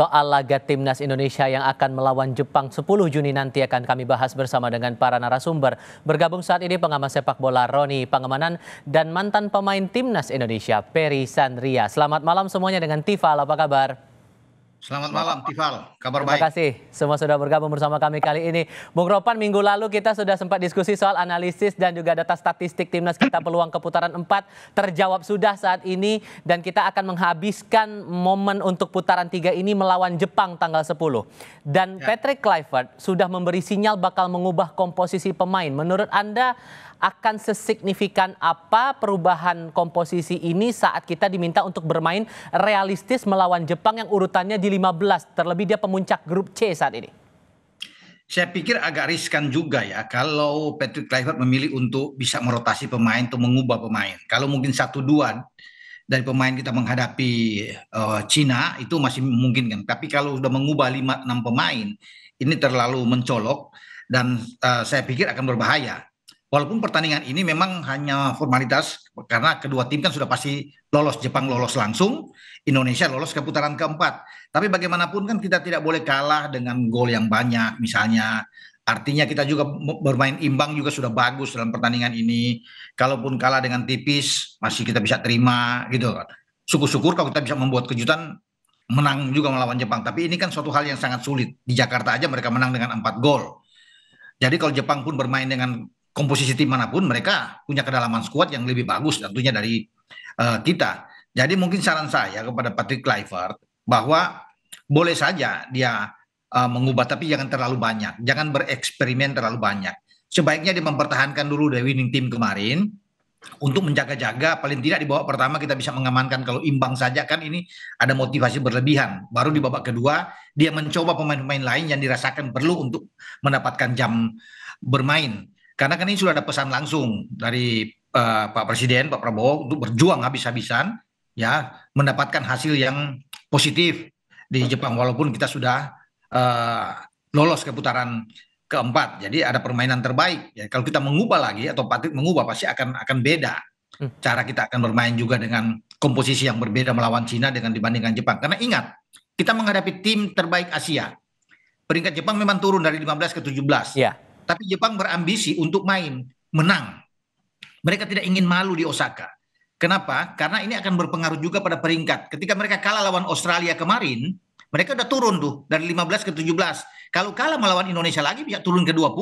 Soal laga timnas Indonesia yang akan melawan Jepang 10 Juni nanti akan kami bahas bersama dengan para narasumber. Bergabung saat ini pengamat sepak bola Roni Pangemanan dan mantan pemain timnas Indonesia Peri Sandria. Selamat malam semuanya dengan Tifal, apa kabar? Selamat malam, Tifal. Kabar Terima baik. kasih semua sudah bergabung bersama kami kali ini. Bung Ropan, minggu lalu kita sudah sempat diskusi soal analisis dan juga data statistik timnas kita peluang ke putaran 4 terjawab sudah saat ini dan kita akan menghabiskan momen untuk putaran 3 ini melawan Jepang tanggal 10. Dan Patrick Kluivert sudah memberi sinyal bakal mengubah komposisi pemain. Menurut Anda akan sesignifikan apa perubahan komposisi ini saat kita diminta untuk bermain realistis melawan Jepang yang urutannya di 15, terlebih dia pemuncak grup C saat ini? Saya pikir agak riskan juga ya kalau Patrick Kluivert memilih untuk bisa merotasi pemain atau mengubah pemain. Kalau mungkin 1-2 dari pemain kita menghadapi Cina itu masih memungkinkan. Tapi kalau sudah mengubah 5-6 pemain, ini terlalu mencolok dan saya pikir akan berbahaya. Walaupun pertandingan ini memang hanya formalitas karena kedua tim kan sudah pasti lolos. Jepang lolos langsung, Indonesia lolos ke putaran keempat. Tapi bagaimanapun kan kita tidak boleh kalah dengan gol yang banyak misalnya. Artinya kita juga bermain imbang juga sudah bagus dalam pertandingan ini. Kalaupun kalah dengan tipis masih kita bisa terima gitu. Syukur-syukur kalau kita bisa membuat kejutan menang juga melawan Jepang. Tapi ini kan suatu hal yang sangat sulit. Di Jakarta aja mereka menang dengan 4 gol. Jadi kalau Jepang pun bermain dengan komposisi tim manapun, mereka punya kedalaman skuad yang lebih bagus tentunya dari kita. Jadi mungkin saran saya kepada Patrick Kluivert bahwa boleh saja dia mengubah, tapi jangan terlalu banyak. Jangan bereksperimen terlalu banyak. Sebaiknya dia mempertahankan dulu dari winning team kemarin untuk menjaga-jaga, paling tidak di babak pertama kita bisa mengamankan. Kalau imbang saja kan ini ada motivasi berlebihan. Baru di babak kedua dia mencoba pemain-pemain lain yang dirasakan perlu untuk mendapatkan jam bermain. Karena kan ini sudah ada pesan langsung dari Pak Presiden, Pak Prabowo untuk berjuang habis-habisan ya mendapatkan hasil yang positif di Jepang walaupun kita sudah lolos ke putaran keempat. Jadi ada permainan terbaik. Ya, kalau kita mengubah lagi atau Patrick mengubah pasti akan beda. Cara kita akan bermain juga dengan komposisi yang berbeda melawan Cina dengan dibandingkan Jepang. Karena ingat, kita menghadapi tim terbaik Asia. Peringkat Jepang memang turun dari 15 ke 17. Ya. Tapi Jepang berambisi untuk menang. Mereka tidak ingin malu di Osaka. Kenapa? Karena ini akan berpengaruh juga pada peringkat. Ketika mereka kalah lawan Australia kemarin, mereka udah turun tuh dari 15 ke 17. Kalau kalah melawan Indonesia lagi bisa turun ke 20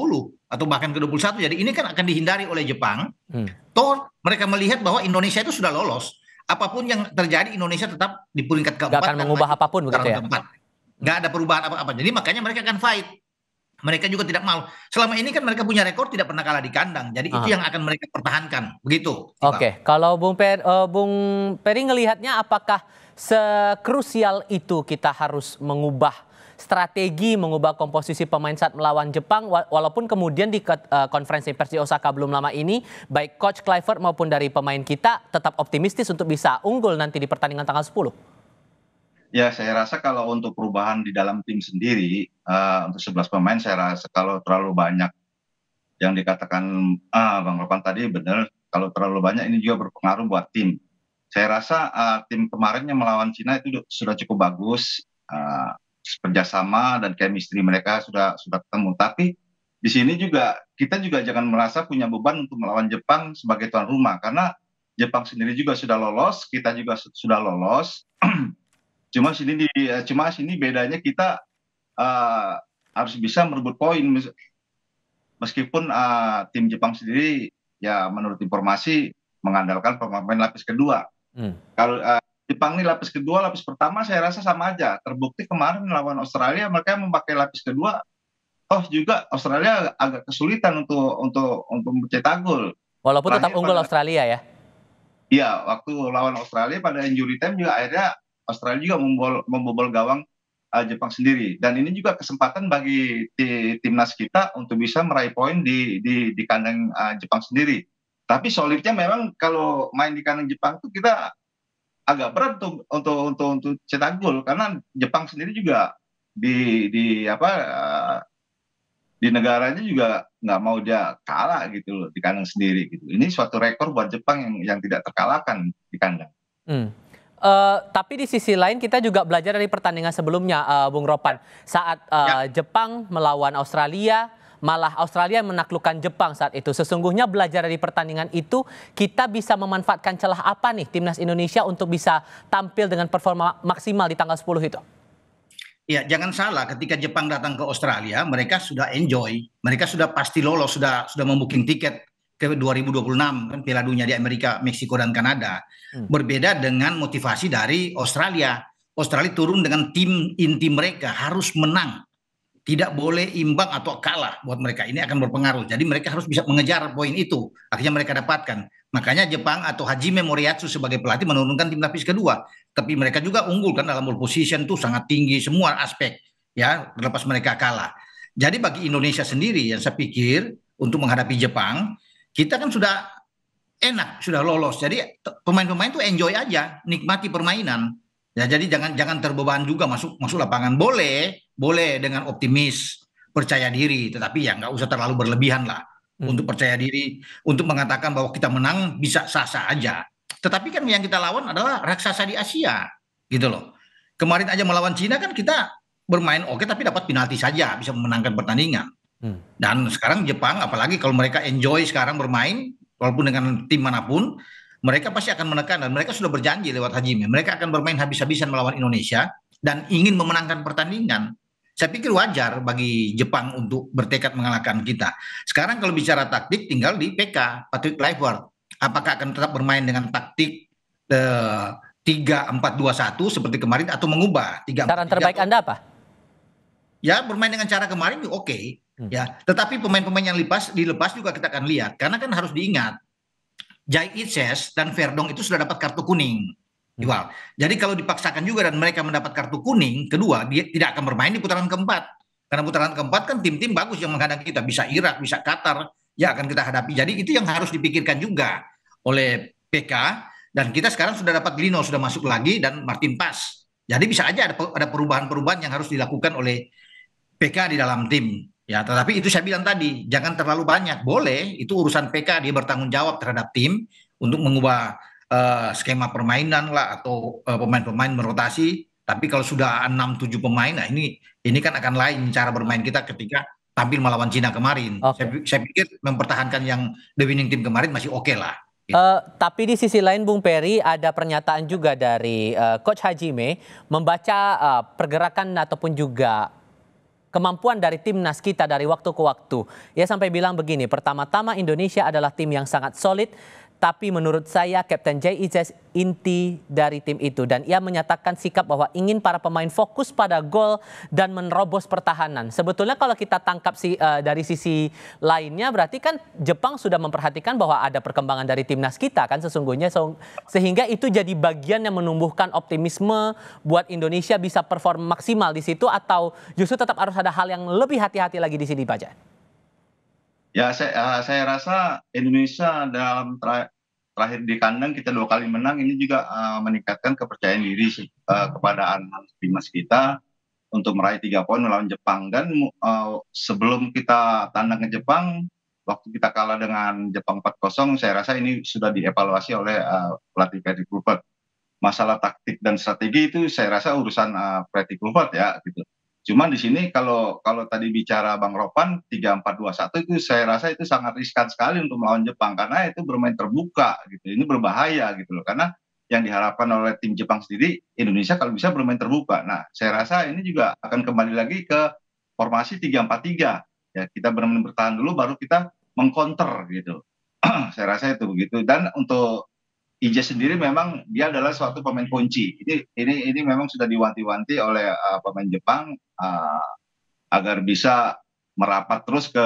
atau bahkan ke 21. Jadi ini kan akan dihindari oleh Jepang. Toh mereka melihat bahwa Indonesia itu sudah lolos. Apapun yang terjadi Indonesia tetap di peringkat keempat. Gak akan mengubah apapun begitu ya? Gak ada perubahan apa-apa. Jadi makanya mereka akan fight. Mereka juga tidak mau. Selama ini kan mereka punya rekor tidak pernah kalah di kandang. Jadi itu yang akan mereka pertahankan. Begitu. Oke. Kalau Bung Peri ngelihatnya apakah sekrusial itu kita harus mengubah strategi, mengubah komposisi pemain saat melawan Jepang, walaupun kemudian di konferensi pers di Osaka belum lama ini, baik Coach Kluivert maupun dari pemain kita tetap optimistis untuk bisa unggul nanti di pertandingan tanggal 10? Ya, saya rasa kalau untuk perubahan di dalam tim sendiri, untuk 11 pemain, saya rasa kalau terlalu banyak yang dikatakan Bang Ropan tadi benar, kalau terlalu banyak ini juga berpengaruh buat tim. Saya rasa tim kemarin yang melawan Cina itu sudah cukup bagus, kerjasama dan chemistry mereka sudah ketemu. Tapi di sini juga kita juga jangan merasa punya beban untuk melawan Jepang sebagai tuan rumah, karena Jepang sendiri juga sudah lolos, kita juga sudah lolos. Cuma sini bedanya kita harus bisa merebut poin meskipun tim Jepang sendiri ya menurut informasi mengandalkan pemain lapis kedua. Kalau Jepang ini lapis kedua, lapis pertama saya rasa sama aja. Terbukti kemarin melawan Australia mereka memakai lapis kedua. Oh juga Australia agak kesulitan untuk mencetak gol. Walaupun tetap unggul Australia ya. Iya, waktu lawan Australia pada injury time juga akhirnya Australia juga membobol gawang Jepang sendiri. Dan ini juga kesempatan bagi timnas kita untuk bisa meraih poin di kandang Jepang sendiri. Tapi solidnya memang kalau main di kandang Jepang itu kita agak berat untuk cetak gol karena Jepang sendiri juga di negaranya juga nggak mau dia kalah gitu loh di kandang sendiri gitu. Ini suatu rekor buat Jepang yang tidak terkalahkan di kandang. Tapi di sisi lain kita juga belajar dari pertandingan sebelumnya, Bung Ropan. Saat Ya. Jepang melawan Australia, malah Australia menaklukkan Jepang saat itu. Sesungguhnya belajar dari pertandingan itu, kita bisa memanfaatkan celah apa nih timnas Indonesia untuk bisa tampil dengan performa maksimal di tanggal 10 itu? Ya, jangan salah ketika Jepang datang ke Australia, mereka sudah enjoy, mereka sudah pasti lolos, sudah membooking tiket ke 2026 kan Piala Dunia di Amerika, Meksiko dan Kanada. Hmm. Berbeda dengan motivasi dari Australia. Australia turun dengan tim inti mereka harus menang. Tidak boleh imbang atau kalah buat mereka. Ini akan berpengaruh. Jadi mereka harus bisa mengejar poin itu. Akhirnya mereka dapatkan. Makanya Jepang atau Hajime Moriyasu sebagai pelatih menurunkan tim lapis kedua. Tapi mereka juga unggul kan dalam ball position tuh sangat tinggi semua aspek. Ya, terlepas mereka kalah. Jadi bagi Indonesia sendiri yang saya pikir untuk menghadapi Jepang, kita kan sudah enak, sudah lolos. Jadi pemain-pemain tuh enjoy aja, nikmati permainan. Ya, jadi jangan terbeban juga masuk lapangan. Boleh dengan optimis, percaya diri, tetapi ya nggak usah terlalu berlebihan lah untuk percaya diri, untuk mengatakan bahwa kita menang bisa sah-sah aja. Tetapi kan yang kita lawan adalah raksasa di Asia, gitu loh. Kemarin aja melawan Cina kan kita bermain oke, tapi dapat penalti saja, bisa memenangkan pertandingan. Hmm. Dan sekarang Jepang, apalagi kalau mereka enjoy sekarang bermain, walaupun dengan tim manapun, mereka pasti akan menekan dan mereka sudah berjanji lewat Hajime. Mereka akan bermain habis-habisan melawan Indonesia dan ingin memenangkan pertandingan. Saya pikir wajar bagi Jepang untuk bertekad mengalahkan kita. Sekarang kalau bicara taktik tinggal di PK, Patrick Kluivert. Apakah akan tetap bermain dengan taktik 3-4-2-1 seperti kemarin atau mengubah 3-4-3? Saran terbaik Anda apa? Ya bermain dengan cara kemarin oke. Ya, tetapi pemain-pemain yang dilepas juga kita akan lihat karena kan harus diingat Jai Itses dan Verdong itu sudah dapat kartu kuning. Iwal. Jadi kalau dipaksakan juga dan mereka mendapat kartu kuning, kedua dia tidak akan bermain di putaran keempat. Karena putaran keempat kan tim-tim bagus yang menghadapi kita, bisa Irak, bisa Qatar, ya akan kita hadapi. Jadi itu yang harus dipikirkan juga oleh PK dan kita sekarang sudah dapat Lino sudah masuk lagi dan Martin Pas. Jadi bisa aja ada perubahan-perubahan yang harus dilakukan oleh PK di dalam tim. Ya, tetapi itu saya bilang tadi, jangan terlalu banyak. Boleh, itu urusan PK, dia bertanggung jawab terhadap tim untuk mengubah skema permainan lah atau pemain-pemain merotasi. Tapi kalau sudah 6-7 pemain, nah ini kan akan lain cara bermain kita ketika tampil melawan Cina kemarin. Saya pikir mempertahankan yang the winning team kemarin masih oke lah. Tapi di sisi lain Bung Peri ada pernyataan juga dari Coach Hajime membaca pergerakan ataupun juga kemampuan dari timnas kita dari waktu ke waktu. Ia sampai bilang begini, pertama-tama Indonesia adalah tim yang sangat solid, tapi menurut saya Kapten Jai Itzes inti dari tim itu. Dan ia menyatakan sikap bahwa ingin para pemain fokus pada gol dan menerobos pertahanan. Sebetulnya kalau kita tangkap dari sisi lainnya berarti kan Jepang sudah memperhatikan bahwa ada perkembangan dari timnas kita kan sesungguhnya. Sehingga itu jadi bagian yang menumbuhkan optimisme buat Indonesia bisa perform maksimal di situ atau justru tetap harus ada hal yang lebih hati-hati lagi di sini Pak Jan? Ya, saya rasa Indonesia dalam terakhir di kandang kita 2 kali menang ini juga meningkatkan kepercayaan diri kepada anak timnas kita untuk meraih 3 poin melawan Jepang. Dan sebelum kita tandang ke Jepang, waktu kita kalah dengan Jepang 4-0, saya rasa ini sudah dievaluasi oleh pelatih Patrick Kluivert. Masalah taktik dan strategi itu saya rasa urusan Patrick Kluivert ya gitu. Cuman di sini kalau tadi bicara Bang Ropan 3-4-2-1 itu saya rasa itu sangat riskan sekali untuk melawan Jepang karena itu bermain terbuka gitu. Ini berbahaya gitu loh karena yang diharapkan oleh tim Jepang sendiri Indonesia kalau bisa bermain terbuka. Nah, saya rasa ini juga akan kembali lagi ke formasi 3-4-3. Ya, kita benar-benar bertahan dulu baru kita mengcounter gitu. Saya rasa itu begitu. Dan untuk Ijes sendiri memang dia adalah suatu pemain kunci. Ini memang sudah diwanti-wanti oleh pemain Jepang agar bisa merapat terus ke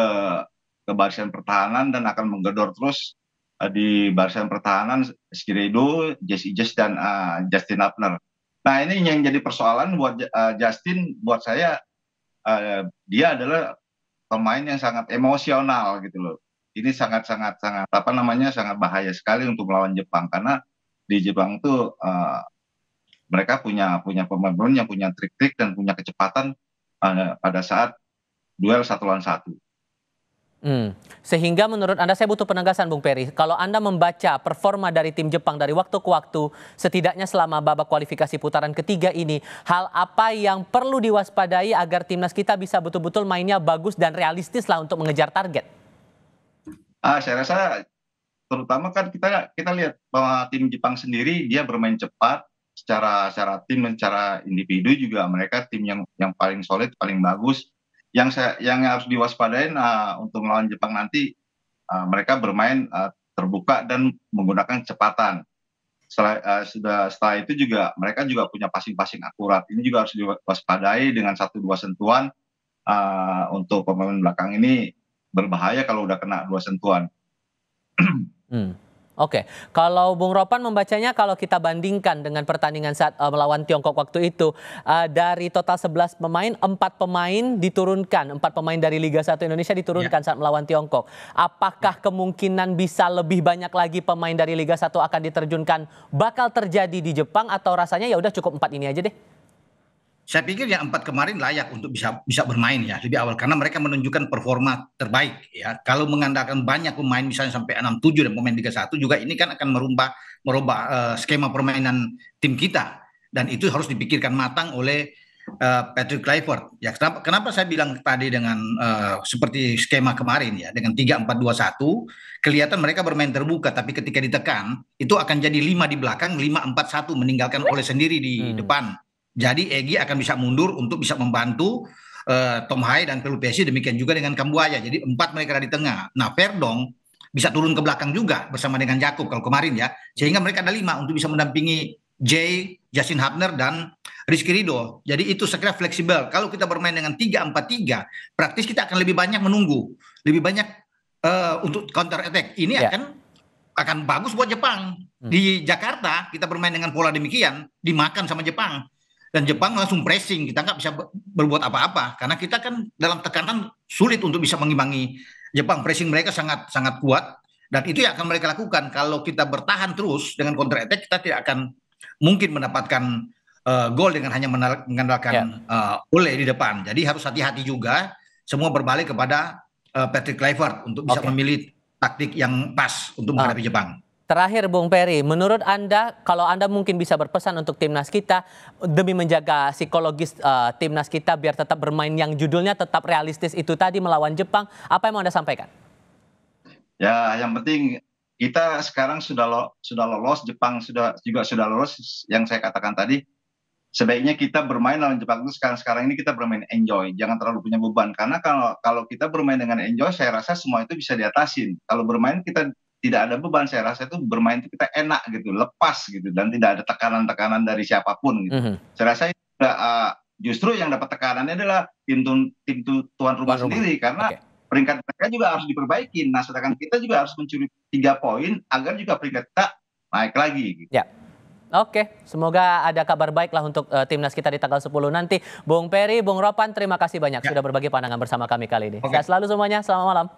barisan pertahanan dan akan menggedor terus di barisan pertahanan Skiredo, Jesse Ijes dan Justin Hapner. Nah ini yang jadi persoalan buat Justin, buat saya dia adalah pemain yang sangat emosional gitu loh. Ini sangat sangat bahaya sekali untuk melawan Jepang karena di Jepang tuh mereka punya pemain-pemain yang punya trik-trik dan punya kecepatan pada saat duel 1 lawan 1. Sehingga menurut Anda, saya butuh penegasan Bung Peri, kalau Anda membaca performa dari tim Jepang dari waktu ke waktu, setidaknya selama babak kualifikasi putaran ketiga ini, hal apa yang perlu diwaspadai agar timnas kita bisa betul-betul mainnya bagus dan realistis lah untuk mengejar target? Saya rasa terutama kan kita lihat bahwa tim Jepang sendiri dia bermain cepat secara tim dan secara individu juga mereka tim yang paling solid, paling bagus. Yang harus diwaspadain untuk melawan Jepang nanti mereka bermain terbuka dan menggunakan kecepatan. Setelah itu juga mereka juga punya passing akurat. Ini juga harus diwaspadai dengan 1-2 sentuhan untuk pemain belakang ini berbahaya kalau udah kena 2 sentuhan. Oke, kalau Bung Ropan membacanya, kalau kita bandingkan dengan pertandingan saat melawan Tiongkok waktu itu, dari total 11 pemain, 4 pemain diturunkan, 4 pemain dari Liga 1 Indonesia diturunkan saat melawan Tiongkok. Apakah kemungkinan bisa lebih banyak lagi pemain dari Liga 1 akan diterjunkan bakal terjadi di Jepang, atau rasanya ya udah cukup 4 ini aja deh? Saya pikir yang 4 kemarin layak untuk bisa bermain ya lebih awal karena mereka menunjukkan performa terbaik ya. Kalau mengandalkan banyak pemain misalnya sampai 6-7 dan pemain Liga 1 juga ini kan akan merubah skema permainan tim kita dan itu harus dipikirkan matang oleh Patrick Kluivert. Ya kenapa saya bilang tadi dengan seperti skema kemarin ya dengan 3-4-2-1 kelihatan mereka bermain terbuka tapi ketika ditekan itu akan jadi 5 di belakang 5-4-1 meninggalkan oleh sendiri di depan. Jadi Egy akan bisa mundur untuk bisa membantu Tom Hai dan Pelupesi, demikian juga dengan Kambuaya. Jadi 4 mereka ada di tengah. Nah Verdong bisa turun ke belakang juga bersama dengan Jakub kalau kemarin ya. Sehingga mereka ada 5 untuk bisa mendampingi Jay, Justin Hubner dan Rizky Ridho. Jadi itu saya kira fleksibel. Kalau kita bermain dengan 3-4-3, praktis kita akan lebih banyak menunggu. Lebih banyak untuk counter attack. Ini akan bagus buat Jepang. Di Jakarta kita bermain dengan pola demikian, dimakan sama Jepang. Dan Jepang langsung pressing, kita nggak bisa berbuat apa-apa karena kita kan dalam tekanan sulit untuk bisa mengimbangi Jepang. Pressing mereka sangat sangat kuat dan itu yang akan mereka lakukan. Kalau kita bertahan terus dengan counter attack, kita tidak akan mungkin mendapatkan gol dengan hanya mengandalkan Ole di depan. Jadi harus hati-hati juga. Semua berbalik kepada Patrick Kluivert untuk bisa memilih taktik yang pas untuk menghadapi Jepang. Terakhir Bung Peri, menurut Anda, kalau Anda mungkin bisa berpesan untuk timnas kita demi menjaga psikologis timnas kita biar tetap bermain yang judulnya tetap realistis itu tadi melawan Jepang, apa yang mau Anda sampaikan? Ya, yang penting kita sekarang sudah lolos, Jepang juga sudah lolos. Yang saya katakan tadi, sebaiknya kita bermain lawan Jepang itu sekarang ini kita bermain enjoy, jangan terlalu punya beban. Karena kalau kita bermain dengan enjoy, saya rasa semua itu bisa diatasin. Kalau bermain kita tidak ada beban, saya rasa itu bermain itu kita enak gitu, lepas gitu, dan tidak ada tekanan-tekanan dari siapapun gitu. Saya rasa justru yang dapat tekanannya adalah tim tuan rumah sendiri karena peringkat mereka juga harus diperbaiki. Nah, sedangkan kita juga harus mencuri 3 poin agar juga peringkat kita naik lagi. Gitu. Ya. Oke, semoga ada kabar baik lah untuk timnas kita di tanggal 10 nanti. Bung Peri, Bung Ropan, terima kasih banyak sudah berbagi pandangan bersama kami kali ini. Sehat selalu semuanya, selamat malam.